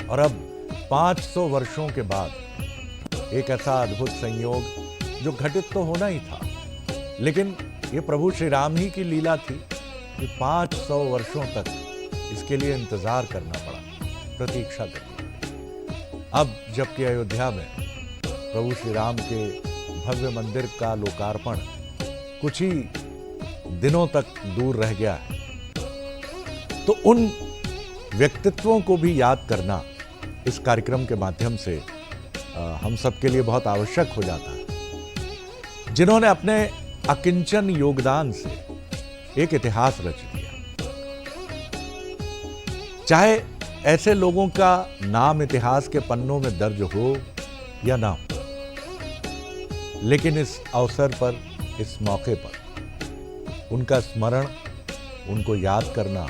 और अब 500 वर्षों के बाद एक ऐसा अद्भुत संयोग जो घटित तो होना ही था, लेकिन ये प्रभु श्री राम ही की लीला थी कि 500 वर्षों तक इसके लिए इंतजार करना पड़ा, प्रतीक्षा करनी पड़ी। अब जबकि अयोध्या में प्रभु श्री राम के भव्य मंदिर का लोकार्पण कुछ ही दिनों तक दूर रह गया है, तो उन व्यक्तित्वों को भी याद करना इस कार्यक्रम के माध्यम से हम सबके लिए बहुत आवश्यक हो जाता है, जिन्होंने अपने अकिंचन योगदान से एक इतिहास रच दिया। चाहे ऐसे लोगों का नाम इतिहास के पन्नों में दर्ज हो या ना हो, लेकिन इस अवसर पर, इस मौके पर उनका स्मरण, उनको याद करना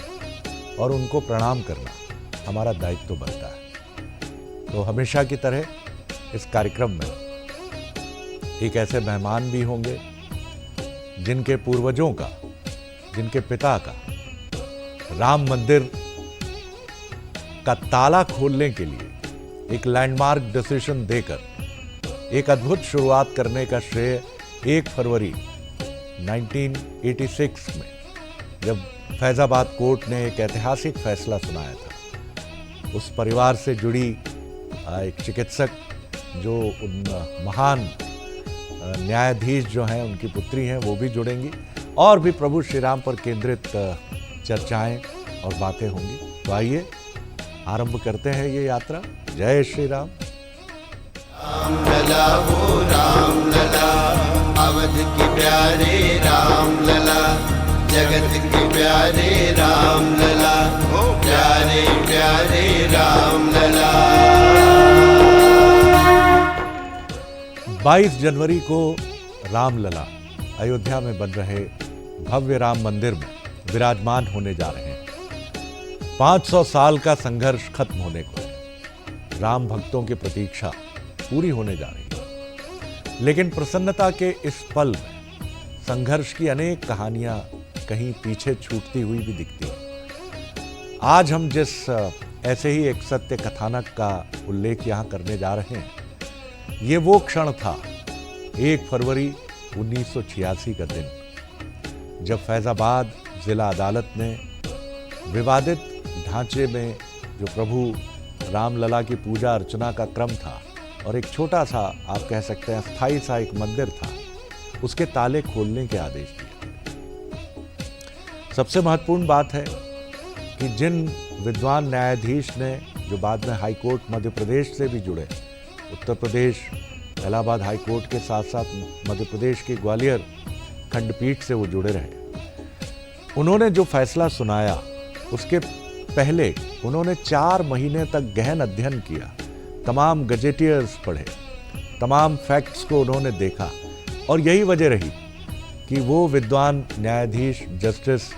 और उनको प्रणाम करना हमारा दायित्व तो बनता है। तो हमेशा की तरह इस कार्यक्रम में एक ऐसे मेहमान भी होंगे जिनके पूर्वजों का, जिनके पिता का राम मंदिर का ताला खोलने के लिए एक लैंडमार्क डिसीजन देकर एक अद्भुत शुरुआत करने का श्रेय 1 फरवरी 1986 में, जब फैजाबाद कोर्ट ने एक ऐतिहासिक फैसला सुनाया था, उस परिवार से जुड़ी एक चिकित्सक जो उन महान न्यायाधीश जो हैं, उनकी पुत्री हैं, वो भी जुड़ेंगी और भी प्रभु श्री राम पर केंद्रित चर्चाएं और बातें होंगी। तो आइए आरंभ करते हैं ये यात्रा। जय श्री राम। राम लला वो राम लला, अवध के प्यारे राम लला, जगत के प्यारे राम लला, प्यारे प्यारे राम लला। 22 जनवरी को रामलला अयोध्या में बन रहे भव्य राम मंदिर में विराजमान होने जा रहे हैं। 500 साल का संघर्ष खत्म होने को है, राम भक्तों की प्रतीक्षा पूरी होने जा रही है, लेकिन प्रसन्नता के इस पल में संघर्ष की अनेक कहानियां कहीं पीछे छूटती हुई भी दिखती हैं। आज हम जिस ऐसे ही एक सत्य कथानक का उल्लेख यहां करने जा रहे हैं, ये वो क्षण था 1 फरवरी 1986 का दिन, जब फैजाबाद जिला अदालत ने विवादित ढांचे में जो प्रभु रामलला की पूजा अर्चना का क्रम था और एक छोटा सा, आप कह सकते हैं अस्थाई सा एक मंदिर था, उसके ताले खोलने के आदेश दिए। सबसे महत्वपूर्ण बात है कि जिन विद्वान न्यायाधीश ने, जो बाद में हाई कोर्ट मध्य प्रदेश से भी जुड़े, उत्तर प्रदेश इलाहाबाद हाई कोर्ट के साथ साथ मध्य प्रदेश की ग्वालियर खंडपीठ से वो जुड़े रहे, उन्होंने जो फैसला सुनाया उसके पहले उन्होंने 4 महीने तक गहन अध्ययन किया, तमाम गजेटियर्स पढ़े, तमाम फैक्ट्स को उन्होंने देखा, और यही वजह रही कि वो विद्वान न्यायाधीश जस्टिस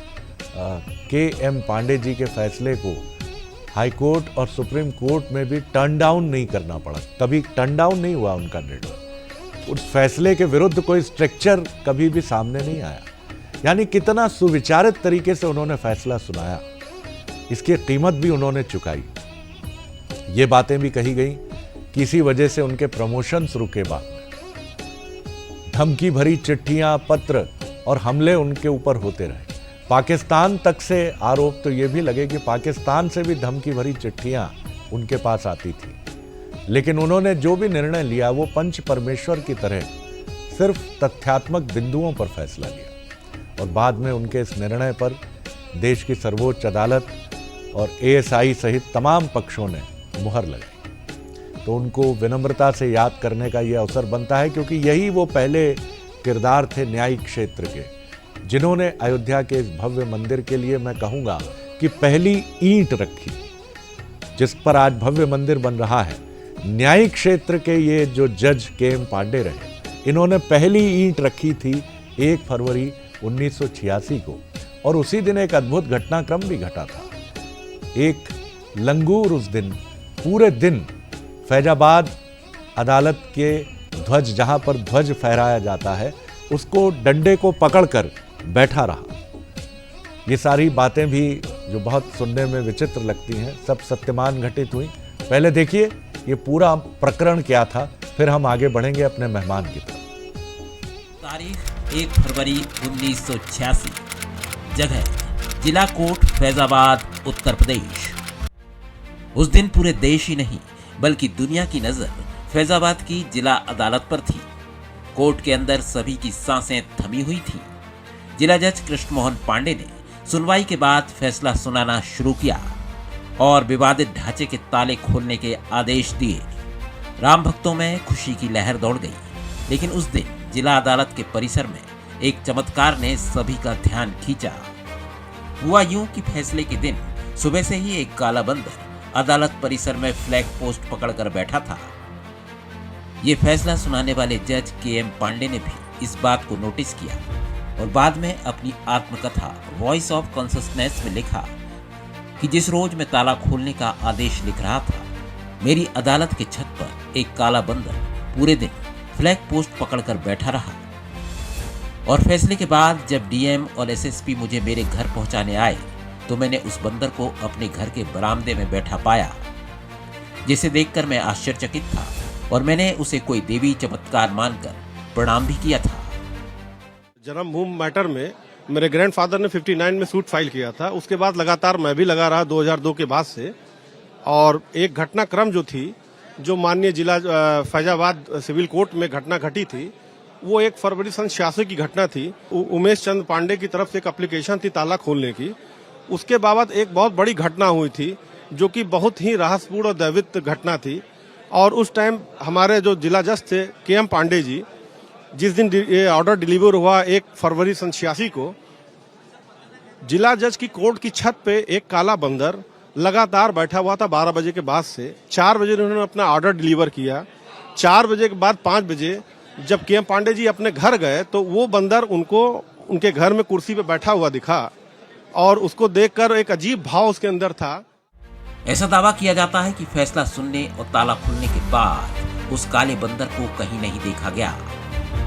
के.एम. पांडे जी के फैसले को हाई कोर्ट और सुप्रीम कोर्ट में भी टर्न डाउन नहीं करना पड़ा। कभी टर्न डाउन नहीं हुआ उनका निर्णय। उस फैसले के विरुद्ध कोई स्ट्रक्चर कभी भी सामने नहीं आया। यानी कितना सुविचारित तरीके से उन्होंने फैसला सुनाया, इसकी कीमत भी उन्होंने चुकाई। ये बातें भी कही गई कि इसी वजह से उनके प्रमोशंस रुके, बाद में धमकी भरी चिट्ठियां, पत्र और हमले उनके ऊपर होते रहे। पाकिस्तान तक से आरोप तो ये भी लगे कि पाकिस्तान से भी धमकी भरी चिट्ठियां उनके पास आती थी, लेकिन उन्होंने जो भी निर्णय लिया वो पंच परमेश्वर की तरह सिर्फ तथ्यात्मक बिंदुओं पर फैसला लिया, और बाद में उनके इस निर्णय पर देश की सर्वोच्च अदालत और एएसआई सहित तमाम पक्षों ने मुहर लगाई। तो उनको विनम्रता से याद करने का यह अवसर बनता है, क्योंकि यही वो पहले किरदार थे न्यायिक क्षेत्र के, जिन्होंने अयोध्या के इस भव्य मंदिर के लिए, मैं कहूंगा कि पहली ईंट रखी, जिस पर आज भव्य मंदिर बन रहा है। न्यायिक क्षेत्र के ये जो जज के.एम. पांडे रहे, इन्होंने पहली ईंट रखी थी 1 फरवरी 1986 को, और उसी दिन एक अद्भुत घटनाक्रम भी घटा था। एक लंगूर उस दिन पूरे दिन फैजाबाद अदालत के ध्वज, जहां पर ध्वज फहराया जाता है, उसको डंडे को पकड़कर बैठा रहा। ये सारी बातें भी जो बहुत सुनने में विचित्र लगती हैं, सब सत्यमान घटित हुई। पहले देखिए ये पूरा प्रकरण क्या था, फिर हम आगे बढ़ेंगे अपने मेहमान की तरफ। तारीख 1 फरवरी 1986, जगह जिला कोट फैजाबाद, उत्तर प्रदेश। उस दिन पूरे देश ही नहीं बल्कि दुनिया की नजर फैजाबाद की जिला अदालत पर थी। कोर्ट के अंदर सभी की सांसें थमी हुई थीं। जिला जज कृष्ण मोहन पांडे ने सुनवाई के बाद फैसला सुनाना शुरू किया और विवादित ढांचे के ताले खोलने के आदेश दिए। राम भक्तों में खुशी की लहर दौड़ गई। लेकिन उस दिन जिला अदालत के परिसर में एक चमत्कार ने सभी का ध्यान खींचा। हुआ यूं कि फैसले के दिन सुबह से ही एक काला बंदर अदालत परिसर में फ्लैग पोस्ट पकड़कर बैठा था। ये फैसला सुनाने वाले जज के.एम. पांडे ने भी इस बात को नोटिस किया और बाद में अपनी आत्मकथा वॉइस ऑफ कॉन्शियसनेस में लिखा कि जिस रोज मैं ताला खोलने का आदेश लिख रहा था, मेरी अदालत के छत पर एक काला बंदर पूरे दिन फ्लैग पोस्ट पकड़कर बैठा रहा। और फैसले के बाद जब डीएम और एसएसपी मुझे मेरे घर पहुंचाने आए तो मैंने उस बंदर को अपने घर के बरामदे में बैठा पाया, जिसे देखकर मैं आश्चर्यचकित था और मैंने उसे कोई देवी चमत्कार मानकर प्रणाम भी किया था। जन्मभूमि मैटर में मेरे ग्रैंडफादर ने 59 में सूट फाइल किया था। उसके बाद लगातार मैं भी लगा रहा 2002 के बाद से। और एक घटनाक्रम जो थी, जो माननीय जिला फैजाबाद सिविल कोर्ट में घटना घटी थी, वो 1 फरवरी सन 86 की घटना थी। उमेश चंद्र पांडे की तरफ से एक एप्लीकेशन थी ताला खोलने की। उसके बाबत एक बहुत बड़ी घटना हुई थी, जो कि बहुत ही रहस्यपूर्ण और दैवित घटना थी। और उस टाइम हमारे जो जिला जज थे के.एम. पांडे जी, जिस दिन ये ऑर्डर डिलीवर हुआ 1 फरवरी सन 86 को, जिला जज की कोर्ट की छत पे एक काला बंदर लगातार बैठा हुआ था 12 बजे के बाद से। 4 बजे उन्होंने अपना ऑर्डर डिलीवर किया। 4 बजे के बाद 5 बजे जब के.एम. पांडे जी अपने घर गए तो वो बंदर उनको उनके घर में कुर्सी पे बैठा हुआ दिखा और उसको देखकर एक अजीब भाव उसके अंदर था। ऐसा दावा किया जाता है कि फैसला सुनने और ताला खुलने के बाद उस काले बंदर को कहीं नहीं देखा गया।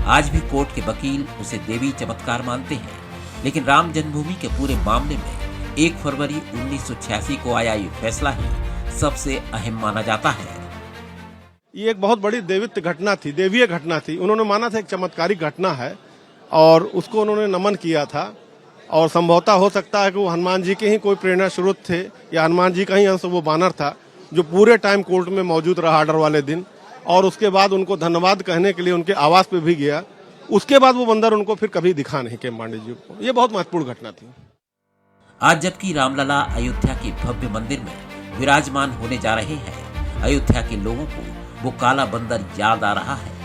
आज भी कोर्ट के वकील उसे देवी चमत्कार मानते हैं, लेकिन राम जन्मभूमि के पूरे मामले में 1 फरवरी 1986 को आया ये फैसला ही सबसे अहम माना जाता है। ये एक बहुत बड़ी देवीय घटना थी। उन्होंने माना था एक चमत्कारिक घटना है और उसको उन्होंने नमन किया था। और संभवतः हो सकता है कि वो हनुमान जी के ही कोई प्रेरणा स्रोत थे या हनुमान जी का ही अंश वो बानर था जो पूरे टाइम कोर्ट में मौजूद रहा ऑर्डर वाले दिन। और उसके बाद उनको धन्यवाद कहने के लिए उनके आवास पे भी गया। उसके बाद वो बंदर उनको फिर कभी दिखा नहीं के पांडे जी को। ये बहुत महत्वपूर्ण घटना थी। आज जबकि रामलला अयोध्या के भव्य मंदिर में विराजमान होने जा रहे हैं, अयोध्या के लोगों को वो काला बंदर याद आ रहा है।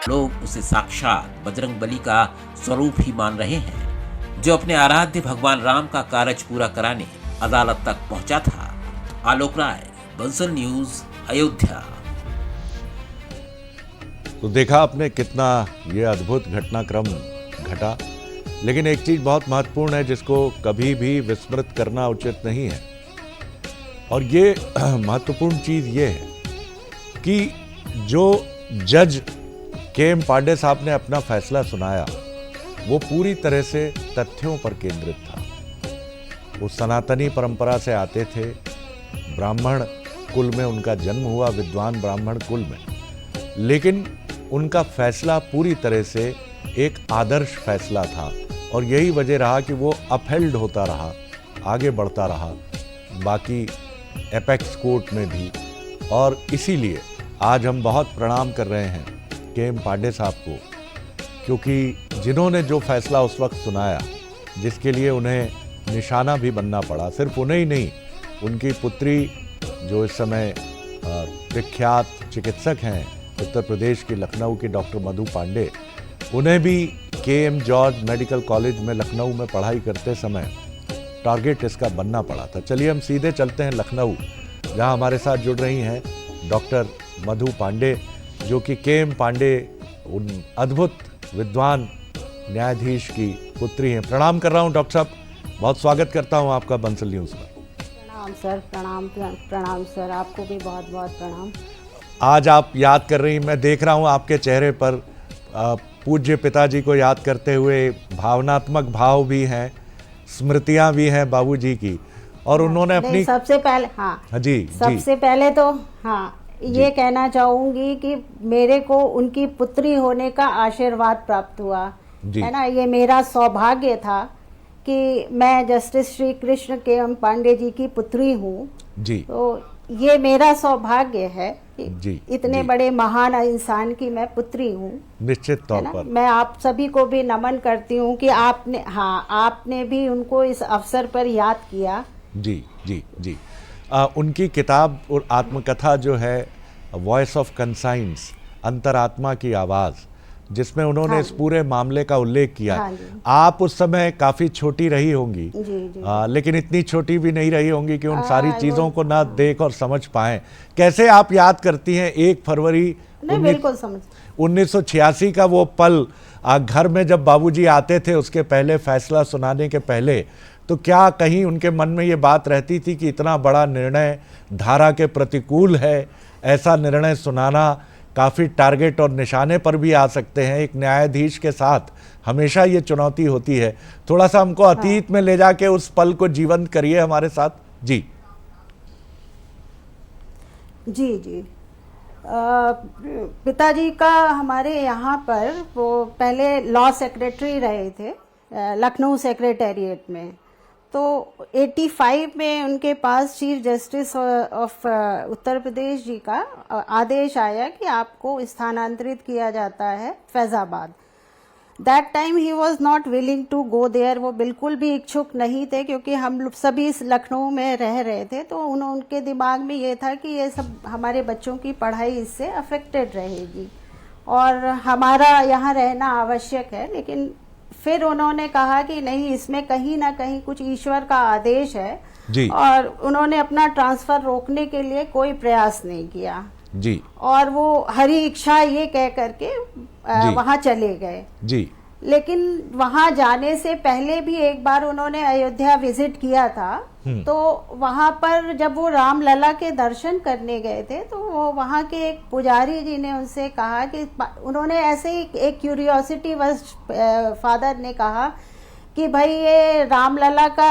लोग उसे साक्षात बजरंगबली का स्वरूप ही मान रहे हैं, जो अपने आराध्य भगवान राम का कार्य पूरा कराने अदालत तक पहुंचा था। आलोक राय, बंसल न्यूज, अयोध्या। तो देखा आपने कितना ये अद्भुत घटनाक्रम घटा, लेकिन एक चीज बहुत महत्वपूर्ण है जिसको कभी भी विस्मृत करना उचित नहीं है। और ये महत्वपूर्ण चीज ये है कि जो जज के.एम. पांडे साहब ने अपना फैसला सुनाया वो पूरी तरह से तथ्यों पर केंद्रित था। वो सनातनी परंपरा से आते थे, ब्राह्मण कुल में उनका जन्म हुआ, विद्वान ब्राह्मण कुल में, लेकिन उनका फैसला पूरी तरह से एक आदर्श फैसला था। और यही वजह रहा कि वो अपहेल्ड होता रहा, आगे बढ़ता रहा बाकी एपेक्स कोर्ट में भी। और इसीलिए आज हम बहुत प्रणाम कर रहे हैं के.एम. पांडे साहब को, क्योंकि जिन्होंने जो फैसला उस वक्त सुनाया, जिसके लिए उन्हें निशाना भी बनना पड़ा, सिर्फ उन्हें ही नहीं, उनकी पुत्री जो इस समय विख्यात चिकित्सक हैं उत्तर प्रदेश की लखनऊ की डॉक्टर मधु पांडे, उन्हें भी के.एम. जॉर्ज मेडिकल कॉलेज में लखनऊ में पढ़ाई करते समय टारगेट इसका बनना पड़ा था। चलिए हम सीधे चलते हैं लखनऊ, जहां हमारे साथ जुड़ रही हैं डॉक्टर मधु पांडे, जो कि के.एम. पांडे उन अद्भुत विद्वान न्यायाधीश की पुत्री हैं। प्रणाम कर रहा हूं डॉक्टर साहब, बहुत स्वागत करता हूं आपका बंसल न्यूज़ में। प्रणाम सर, प्रणाम सर, आपको भी बहुत बहुत प्रणाम। आज आप याद कर रही, मैं देख रहा हूं आपके चेहरे पर पूज्य पिताजी को याद करते हुए भावनात्मक भाव भी हैं, स्मृतियां भी हैं बाबूजी की, और उन्होंने नहीं, अपनी सबसे पहले हाँ हाँ जी सबसे पहले तो हाँ ये कहना चाहूंगी कि मेरे को उनकी पुत्री होने का आशीर्वाद प्राप्त हुआ जी। है ना। ये मेरा सौभाग्य था कि मैं जस्टिस श्री कृष्ण के एम पांडे जी की पुत्री हूँ। जी तो ये मेरा सौभाग्य है कि जी, इतने जी। बड़े महान इंसान की मैं पुत्री हूँ। निश्चित है तौर ना, पर मैं आप सभी को भी नमन करती हूँ कि आपने भी उनको इस अवसर पर याद किया। जी जी जी। उनकी किताब और आत्मकथा जो है वॉइस ऑफ कंसाइंस, अंतरात्मा की आवाज़, जिसमें उन्होंने हाँ इस जी। पूरे मामले का उल्लेख किया। हाँ जी। आप उस समय काफ़ी छोटी रही होंगी, जी जी। लेकिन इतनी छोटी भी नहीं रही होंगी कि उन सारी वो- चीज़ों को ना देख और समझ पाएं। कैसे आप याद करती हैं 1 फरवरी नहीं, बिल्कुल समझ 1986 का वो पल, घर में जब बाबूजी आते थे उसके पहले, फैसला सुनाने के पहले, तो क्या कहीं उनके मन में ये बात रहती थी कि इतना बड़ा निर्णय धारा के प्रतिकूल है, ऐसा निर्णय सुनाना काफ़ी टारगेट और निशाने पर भी आ सकते हैं, एक न्यायाधीश के साथ हमेशा ये चुनौती होती है। थोड़ा सा हमको अतीत में ले जाके उस पल को जीवंत करिए हमारे साथ। जी जी जी। पिताजी का हमारे यहाँ पर वो पहले लॉ सेक्रेटरी रहे थे लखनऊ सेक्रेटेरिएट में। तो 85 में उनके पास chief justice of Uttar Pradesh ji का आदेश आया कि आपको स्थानांतरित किया जाता है Faizabad. That time he was not willing to go there, वो बिल्कुल भी इच्छुक नहीं थे, क्योंकि हम लोग सभी लखनऊ में रह रहे थे। तो उनके दिमाग में ये था कि ये सब हमारे बच्चों की पढ़ाई इससे अफेक्टेड रहेगी और हमारा यहाँ रहना आवश्यक है। लेकिन फिर उन्होंने कहा कि नहीं, इसमें कहीं ना कहीं कुछ ईश्वर का आदेश है जी और उन्होंने अपना ट्रांसफर रोकने के लिए कोई प्रयास नहीं किया जी और वो हरी इच्छा ये कह करके वहां चले गए। जी। लेकिन वहां जाने से पहले भी एक बार उन्होंने अयोध्या विजिट किया था। तो वहां पर जब वो रामलला के दर्शन करने गए थे तो वो वहां के एक पुजारी जी ने उनसे कहा कि उन्होंने ऐसे ही एक क्यूरियोसिटी वश फादर ने कहा कि भाई ये रामलला का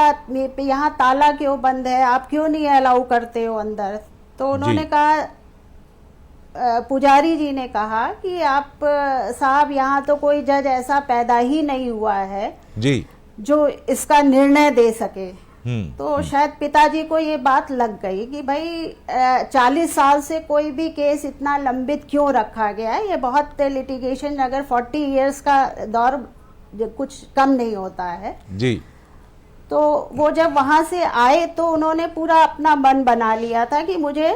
यहाँ ताला क्यों बंद है, आप क्यों नहीं अलाउ करते हो अंदर। तो उन्होंने कहा, पुजारी जी ने कहा कि आप साहब, यहाँ तो कोई जज ऐसा पैदा ही नहीं हुआ है जी जो इसका निर्णय दे सके। तो शायद पिताजी को ये बात लग गई कि भाई 40 साल से कोई भी केस इतना लंबित क्यों रखा गया है, ये बहुत लिटिगेशन, अगर 40 इयर्स का दौर कुछ कम नहीं होता है जी। तो वो जब वहां से आए तो उन्होंने पूरा अपना मन बना लिया था कि मुझे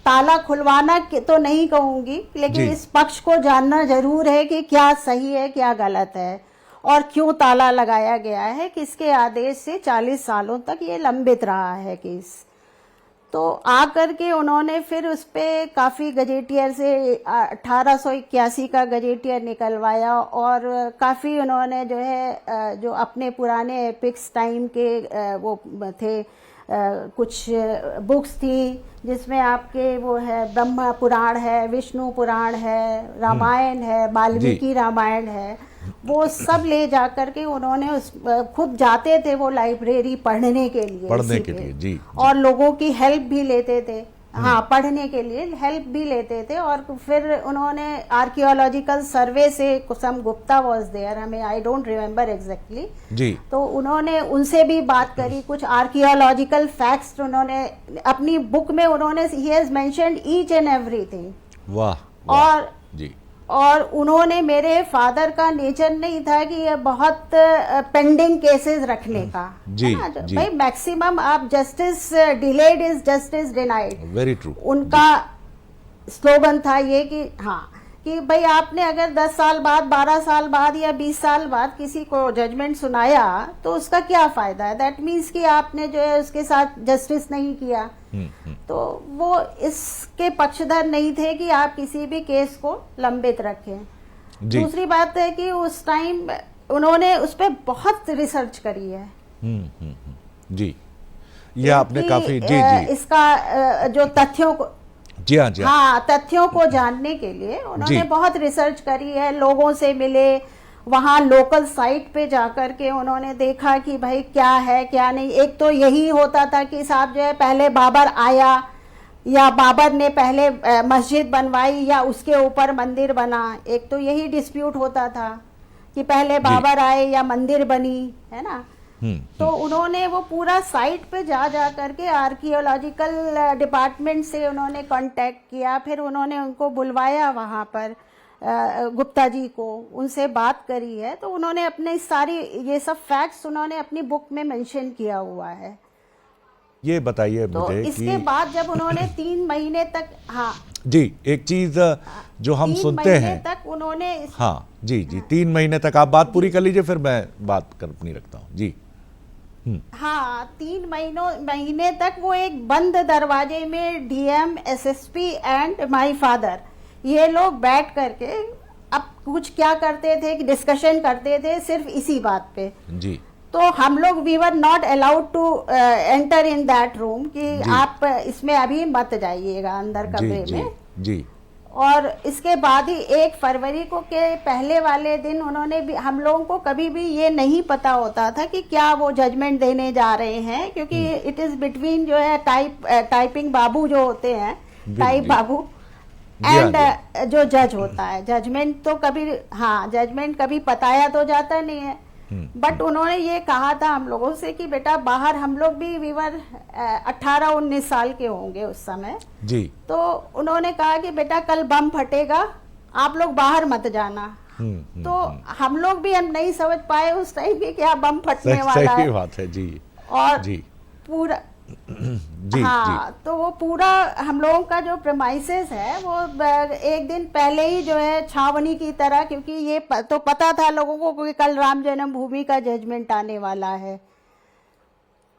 ताला खुलवाना तो नहीं कहूंगी, लेकिन इस पक्ष को जानना जरूर है कि क्या सही है क्या गलत है और क्यों ताला लगाया गया है, किसके आदेश से 40 सालों तक ये लंबित रहा है केस। तो आकर के उन्होंने फिर उस पे काफ़ी गजेटियर से 1881 का गजेटियर निकलवाया और काफ़ी उन्होंने जो है जो अपने पुराने एपिक्स टाइम के वो थे, कुछ बुक्स थी जिसमें आपके वो है ब्रह्म पुराण है, विष्णु पुराण है, रामायण है, वाल्मीकि रामायण है, वो सब ले जाकर के उन्होंने उस खुद जाते थे वो लाइब्रेरी पढ़ने के लिए जी। और लोगों की हेल्प भी लेते थे। हाँ, पढ़ने के लिए हेल्प भी लेते थे। और फिर उन्होंने आर्कियोलॉजिकल सर्वे से कुसुम गुप्ता वाज देयर, हमें आई डोंट रिमेम्बर एग्जैक्टली जी, तो उन्होंने उनसे भी बात करी, कुछ आर्कियोलॉजिकल फैक्ट्स उन्होंने अपनी बुक में उन्होंने he has mentioned each and everything. वाह और जी। और उन्होंने, मेरे फादर का नेचर नहीं था कि ये बहुत पेंडिंग केसेस रखने का, जी, जी। भाई मैक्सिमम आप justice delayed is justice denied, very true. उनका स्लोगन था ये कि हाँ कि भाई आपने अगर 10 साल बाद, 12 साल बाद या 20 साल बाद किसी को जजमेंट सुनाया तो उसका क्या फायदा है, दैट मीन्स कि आपने जो है उसके साथ जस्टिस नहीं किया। तो वो इसके पक्षधर नहीं थे कि आप किसी भी केस को लंबित रखें। दूसरी बात है कि उस टाइम उन्होंने उस पर बहुत रिसर्च करी है। जी, ये आपने काफी इसका जो तथ्यों को, जी हाँ, हाँ, तथ्यों को जानने के लिए उन्होंने बहुत रिसर्च करी है, लोगों से मिले वहाँ लोकल साइट पे जाकर के उन्होंने देखा कि भाई क्या है क्या नहीं। एक तो यही होता था कि साहब जो है पहले बाबर आया या बाबर ने पहले मस्जिद बनवाई या उसके ऊपर मंदिर बना, एक तो यही डिस्प्यूट होता था कि पहले बाबर आए या मंदिर बनी, है ना। तो उन्होंने वो पूरा साइट पे जा करके आर्कियोलॉजिकल डिपार्टमेंट से उन्होंने कांटेक्ट किया, फिर उन्होंने उनको बुलवाया वहाँ पर गुप्ता जी को, उनसे बात करी है। तो उन्होंने अपने सारी ये सब फैक्ट्स उन्होंने अपनी बुक में मेंशन किया हुआ है। ये बताइए तो मुझे इसके कि बाद जब उन्होंने 3 महीने तक, हाँ जी, एक चीज जो हम 3 सुनते महीने हैं, तक उन्होंने हाँ जी जी, 3 महीने तक आप बात पूरी कर लीजिए, फिर मैं बात कर अपनी रखता हूँ जी। हाँ 3 महीने तक वो एक बंद दरवाजे में DM, SSP and my father ये लोग बैठ करके अब कुछ क्या करते थे कि डिस्कशन करते थे सिर्फ इसी बात पे जी। तो हम लोग we were not allowed to enter in that room कि आप इसमें अभी मत जाइएगा अंदर कमरे में जी। और इसके बाद ही 1 फरवरी को के पहले वाले दिन उन्होंने भी हम लोगों को कभी भी ये नहीं पता होता था कि क्या वो जजमेंट देने जा रहे हैं, क्योंकि इट इज बिटवीन जो है टाइपिंग बाबू जो होते हैं, टाइप बाबू एंड जो जज होता है। जजमेंट तो कभी, हाँ जजमेंट कभी बताया तो जाता नहीं है, बट उन्होंने ये कहा था हम लोगों से कि बेटा बाहर, हम लोग भी वीवर 18-19 साल के होंगे उस समय जी। तो उन्होंने कहा कि बेटा कल बम फटेगा, आप लोग बाहर मत जाना। तो हम लोग भी हम नहीं समझ पाए उस टाइम की क्या बम फटने वाला सही है। बात है जी। और जी पूरा जी हाँ जी। तो वो पूरा हम लोगों का जो प्रेमाइसेस है वो एक दिन पहले ही जो है छावनी की तरह, क्योंकि ये तो पता था लोगों को कि कल राम जन्मभूमि का जजमेंट आने वाला है,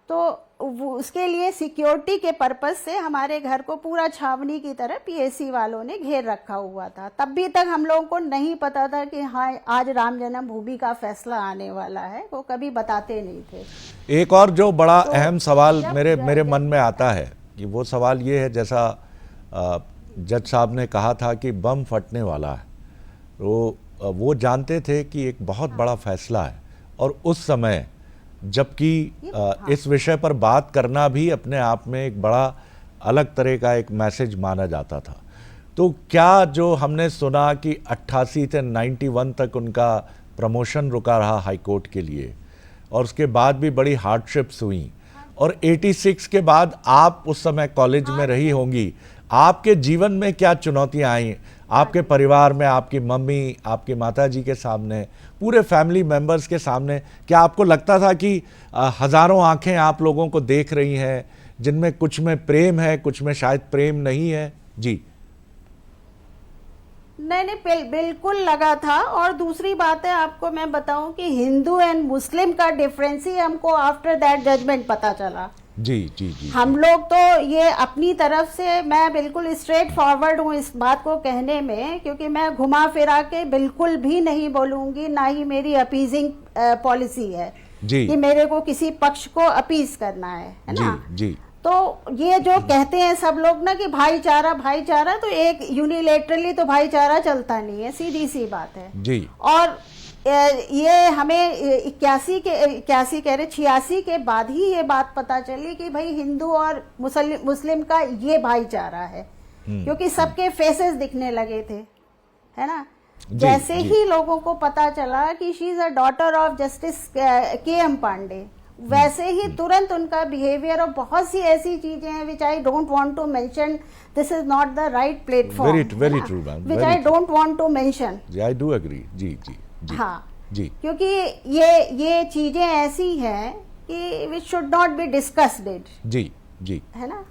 तो उसके लिए सिक्योरिटी के पर्पस से हमारे घर को पूरा छावनी की तरह पीएसी वालों ने घेर रखा हुआ था। तब भी तक हम लोगों को नहीं पता था कि हाँ आज राम जन्मभूमि का फैसला आने वाला है, वो कभी बताते नहीं थे। एक और जो बड़ा अहम सवाल मेरे मन में आता है कि वो सवाल ये है, जैसा जज साहब ने कहा था कि बम फटने वाला है, तो वो जानते थे कि एक बहुत बड़ा फैसला है, और उस समय जबकि इस विषय पर बात करना भी अपने आप में एक बड़ा अलग तरह का एक मैसेज माना जाता था। तो क्या जो हमने सुना कि 88 से 91 तक उनका प्रमोशन रुका रहा हाई कोर्ट के लिए, और उसके बाद भी बड़ी हार्डशिप्स हुई, और 86 के बाद आप उस समय कॉलेज में रही होंगी, आपके जीवन में क्या चुनौतियां आई, आपके परिवार में, आपकी मम्मी, आपकी माताजी के सामने, पूरे फैमिली मेंबर्स के सामने, क्या आपको लगता था कि हजारों आंखें आप लोगों को देख रही हैं, जिनमें कुछ में प्रेम है, कुछ में शायद प्रेम नहीं है? जी नहीं, बिल्कुल लगा था। और दूसरी बात है, आपको मैं बताऊं कि हिंदू एंड मुस्लिम का डिफरेंस ही हमको आफ्टर दैट जजमेंट पता चला। जी जी जी। हम लोग तो ये अपनी तरफ से, मैं बिल्कुल स्ट्रेट फॉरवर्ड हूँ इस बात को कहने में, क्योंकि मैं घुमा फिरा के बिल्कुल भी नहीं बोलूंगी, ना ही मेरी अपीजिंग पॉलिसी है जी। कि मेरे को किसी पक्ष को अपीज करना है ना। जी। तो ये जो कहते हैं सब लोग ना कि भाईचारा भाईचारा, तो एक यूनिलेटरली तो भाईचारा चलता नहीं है, सीधी सी बात है जी। और ये हमें 86 के बाद ही ये बात पता चली कि भाई हिंदू और मुस्लिम का ये भाईचारा है, क्योंकि सबके फेसेस दिखने लगे थे, है ना। जैसे ही लोगों को पता चला कि she is a daughter of justice K M. Pandey, वैसे ही तुरंत उनका बिहेवियर और बहुत सी ऐसी चीजें हैं which I don't want to mention, this is not the right platform, very true ma'am, which I don't want to mention. I do agree. जी जी जी। हाँ जी। क्योंकि ये चीजें ऐसी हैं कि which should not be discussed it. जी जी। है ना।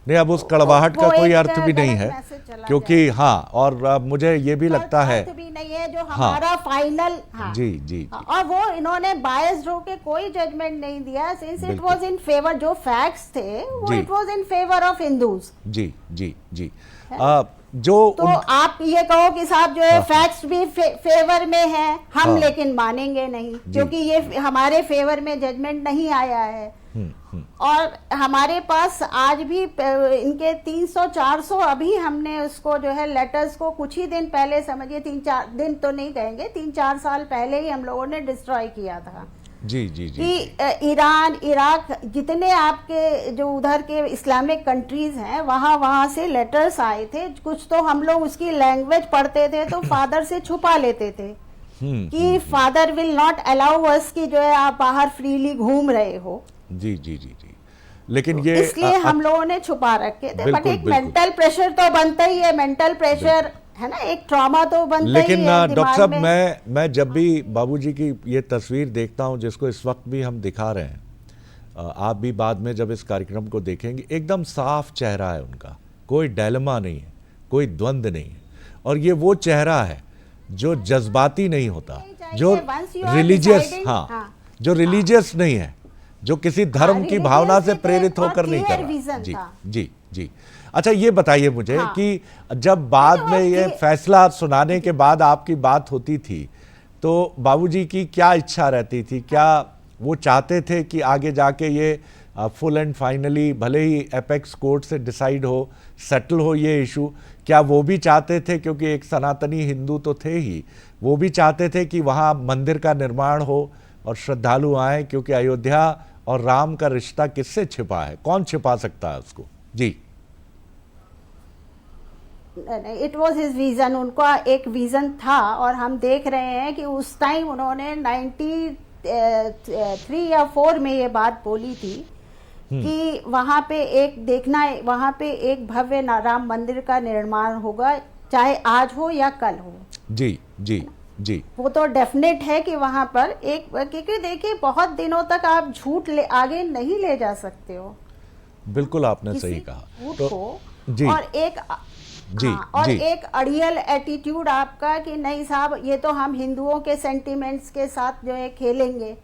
नहीं, अब उस कड़वाहट का कोई अर्थ भी नहीं है, क्योंकि क्योंकि हाँ, और मुझे ये भी लगता है अर्थ भी नहीं है जो हमारा फाइनल। हाँ जी जी। और वो इन्होंने बायस्ड होके कोई जजमेंट नहीं दिया, since it was in favour, जो फैक्ट्स थे वो it was in favour of Hindus. जी जी जी। जो तो आप ये कहो कि साहब जो है फैक्ट्स भी फेवर में है, हम लेकिन मानेंगे नहीं, क्योंकि ये हमारे फेवर में जजमेंट नहीं आया है। और हमारे पास आज भी इनके 300-400 अभी हमने उसको जो है लेटर्स को कुछ ही दिन पहले, समझिए 3-4 दिन तो नहीं कहेंगे, 3-4 साल पहले ही हम लोगों ने डिस्ट्रॉय किया था। जी जी जी कि ईरान, इराक, जितने आपके जो उधर के इस्लामिक कंट्रीज हैं वहाँ से लेटर्स आए थे। कुछ तो हम लोग उसकी लैंग्वेज पढ़ते थे तो फादर से छुपा लेते थे कि father will not allow us कि जो है आप बाहर फ्रीली घूम रहे हो। जी जी जी जी। लेकिन ये इसलिए हम लोगों ने छुपा रखे थे। बट एक बिल्कुल। मेंटल प्रेशर तो बनता ही है, मेंटल प्रेशर है ना, एक ट्रॉमा तो बनता ही लेकिन है डॉक्टर साहब, दिमाग में। मैं जब भी बाबूजी की ये तस्वीर देखता हूं जिसको इस वक्त भी हम दिखा रहे हैं, आप भी बाद में जब इस कार्यक्रम को देखेंगे, एकदम साफ चेहरा है उनका, कोई डायलेमा नहीं है, कोई द्वंद नहीं है। और ये वो चेहरा है जो जज्बाती नहीं होता, जो रिलीजियस, जो रिलीजियस नहीं है, जो किसी धर्म की भावना से प्रेरित होकर नहीं कर रहा। जी जी जी। अच्छा, ये बताइए मुझे कि जब बाद में ये फैसला सुनाने के बाद आपकी बात होती थी तो बाबूजी की क्या इच्छा रहती थी? क्या वो चाहते थे कि आगे जाके ये फुल एंड फाइनली भले ही एपेक्स कोर्ट से डिसाइड हो, सेटल हो ये इशू, क्या वो भी चाहते थे, क्योंकि एक सनातनी हिंदू तो थे ही, वो भी चाहते थे कि वहाँ मंदिर का निर्माण हो और श्रद्धालु आए, क्योंकि अयोध्या और राम का रिश्ता किससे छिपा है, कौन छिपा सकता है उसको? जी। इट वॉज हिज विजन, उनका एक विजन था। और हम देख रहे हैं कि उस टाइम उन्होंने 93 या 4 में ये बात बोली थी कि वहाँ पे एक देखना, वहाँ पे एक भव्य राम मंदिर का निर्माण होगा, चाहे आज हो या कल हो। जी जी जी। वो तो डेफिनेट है कि वहाँ पर एक, क्योंकि देखिए बहुत दिनों तक आप झूठ आगे नहीं ले जा सकते हो। बिल्कुल आपने सही कहा। तो जी। और एक जी, और जी। एक अड़ियल एटीट्यूड आपका कि नहीं साहब, ये तो हम हिंदुओं के सेंटिमेंट्स के साथ जो है खेलेंगे,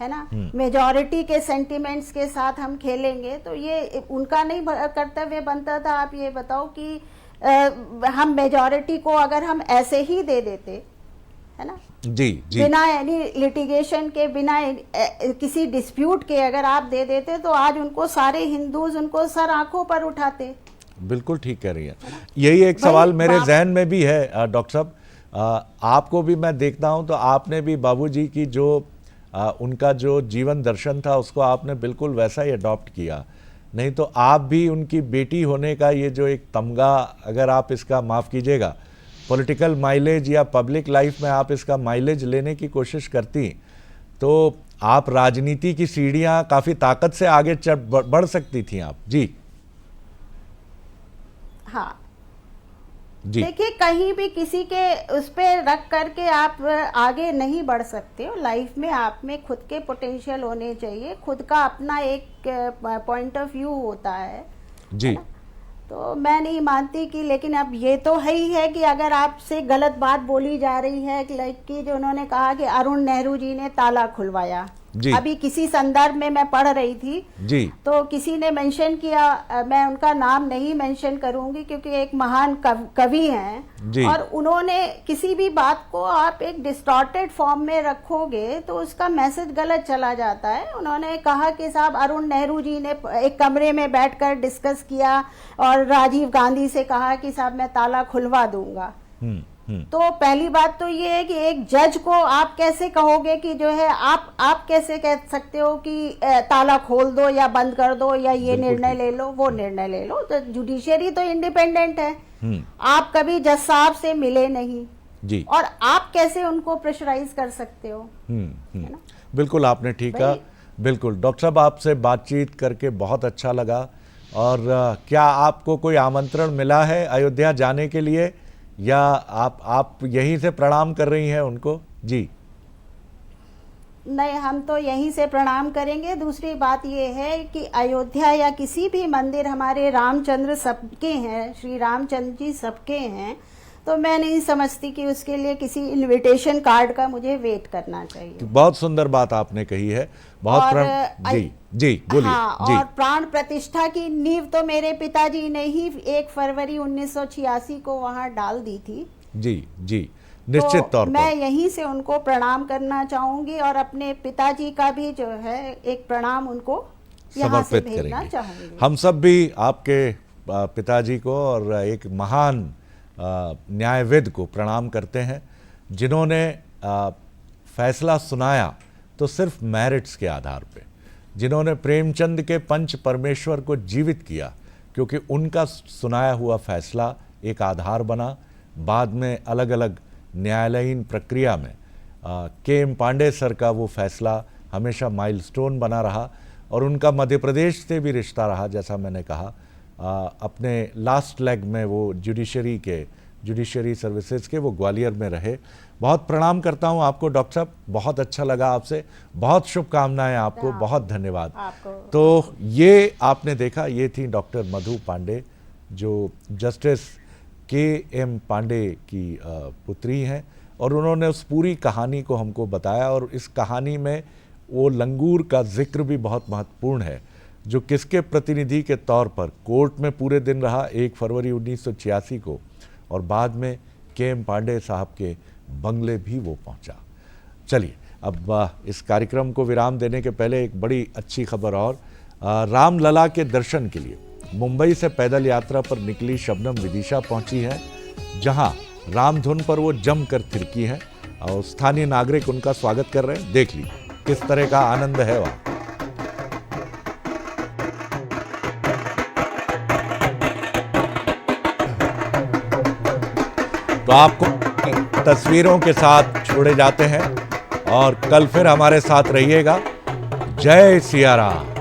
है ना, मेजॉरिटी के सेंटिमेंट्स के साथ हम खेलेंगे। तो ये उनका नहीं कर्तव्य बनता था। आप ये बताओ कि हम मेजॉरिटी को अगर हम ऐसे ही दे देते, है ना, जी जी, बिना एनी लिटिगेशन के, बिना किसी डिस्प्यूट के अगर आप दे देते तो आज उनको सारे हिंदूज उनको सर आंखों पर उठाते। बिल्कुल ठीक कह रही हैं। यही एक सवाल मेरे जहन में भी है डॉक्टर साहब, आपको भी मैं देखता हूं तो आपने भी बाबूजी की जो उनका जो जीवन दर्शन था उसको आपने बिल्कुल वैसा ही अडॉप्ट किया। नहीं तो आप भी उनकी बेटी होने का ये जो एक तमगा, अगर आप इसका माफ़ कीजिएगा पॉलिटिकल माइलेज या पब्लिक लाइफ में आप इसका माइलेज लेने की कोशिश करती तो आप राजनीति की सीढ़ियां काफ़ी ताकत से आगे बढ़ सकती थी आप। जी हाँ जी। देखिए, कहीं भी किसी के उस पे रख करके आप आगे नहीं बढ़ सकते हो। लाइफ में आप में खुद के पोटेंशियल होने चाहिए, खुद का अपना एक पॉइंट ऑफ व्यू होता है जी। तो मैं नहीं मानती कि, लेकिन अब ये तो है ही है कि अगर आपसे गलत बात बोली जा रही है कि जो उन्होंने कहा कि अरुण नेहरू जी ने ताला खुलवाया, अभी किसी संदर्भ में मैं पढ़ रही थी जी, तो किसी ने मेंशन किया, मैं उनका नाम नहीं मेंशन करूंगी क्योंकि एक महान कवि हैं, और उन्होंने किसी भी बात को आप एक डिस्टॉर्टेड फॉर्म में रखोगे तो उसका मैसेज गलत चला जाता है। उन्होंने कहा कि साहब अरुण नेहरू जी ने एक कमरे में बैठकर डिस्कस किया और राजीव गांधी से कहा कि साहब मैं ताला खुलवा दूंगा। तो पहली बात तो ये है कि एक जज को आप कैसे कहोगे कि जो है आप कैसे कह सकते हो कि ताला खोल दो या बंद कर दो या ये निर्णय ले लो वो निर्णय ले लो। तो जुडिशियरी तो इंडिपेंडेंट है, आप कभी जज साहब से मिले नहीं जी, और आप कैसे उनको प्रेशराइज कर सकते हो? है ना? बिल्कुल आपने ठीक कहा। बिल्कुल डॉक्टर साहब, आपसे बातचीत करके बहुत अच्छा लगा। और क्या आपको कोई आमंत्रण मिला है अयोध्या जाने के लिए या आप यहीं से प्रणाम कर रही हैं उनको? जी नहीं, हम तो यहीं से प्रणाम करेंगे। दूसरी बात ये है कि अयोध्या या किसी भी मंदिर हमारे रामचंद्र सबके हैं, श्री रामचंद्र जी सबके हैं, तो मैं नहीं समझती कि उसके लिए किसी इनविटेशन कार्ड का मुझे वेट करना चाहिए। बहुत सुंदर बात आपने कही है। बहुत जी जी बोलिए। हाँ, और प्राण प्रतिष्ठा की नींव तो मेरे पिताजी ने ही 1 फरवरी 1986 को वहां डाल दी थी। जी जी, निश्चित तौर पर मैं यहीं से उनको प्रणाम करना चाहूंगी और अपने पिताजी का भी जो है एक प्रणाम उनको यहाँ से समर्पित भेजना करेंगे। चाहूंगी। हम सब भी आपके पिताजी को और एक महान न्यायविद को प्रणाम करते हैं, जिन्होंने फैसला सुनाया तो सिर्फ मेरिट्स के आधार पे, जिन्होंने प्रेमचंद के पंच परमेश्वर को जीवित किया, क्योंकि उनका सुनाया हुआ फैसला एक आधार बना। बाद में अलग अलग न्यायालयीन प्रक्रिया में के.एम. पांडे सर का वो फैसला हमेशा माइलस्टोन बना रहा, और उनका मध्य प्रदेश से भी रिश्ता रहा। जैसा मैंने कहा, अपने लास्ट लेग में वो जुडिशरी सर्विसेज के वो ग्वालियर में रहे। बहुत प्रणाम करता हूं आपको डॉक्टर साहब, बहुत अच्छा लगा आपसे, बहुत शुभकामनाएं आपको, बहुत धन्यवाद। तो ये आपने देखा, ये थी डॉक्टर मधु पांडे, जो जस्टिस के.एम. पांडे की पुत्री हैं, और उन्होंने उस पूरी कहानी को हमको बताया। और इस कहानी में वो लंगूर का जिक्र भी बहुत महत्वपूर्ण है, जो किसके प्रतिनिधि के तौर पर कोर्ट में पूरे दिन रहा 1 फरवरी 1986 को, और बाद में के.एम. पांडे साहब के बंगले भी वो पहुंचा। चलिए, अब इस कार्यक्रम को विराम देने के पहले एक बड़ी अच्छी खबर और, रामलला के दर्शन के लिए मुंबई से पैदल यात्रा पर निकली शबनम विदिशा पहुंची है, जहां रामधुन पर वो जमकर थिरकी हैं, और स्थानीय नागरिक उनका स्वागत कर रहे हैं। देख लीजिए किस तरह का आनंद है वहां। तो आपको तस्वीरों के साथ छोड़े जाते हैं, और कल फिर हमारे साथ रहिएगा। जय सिया राम।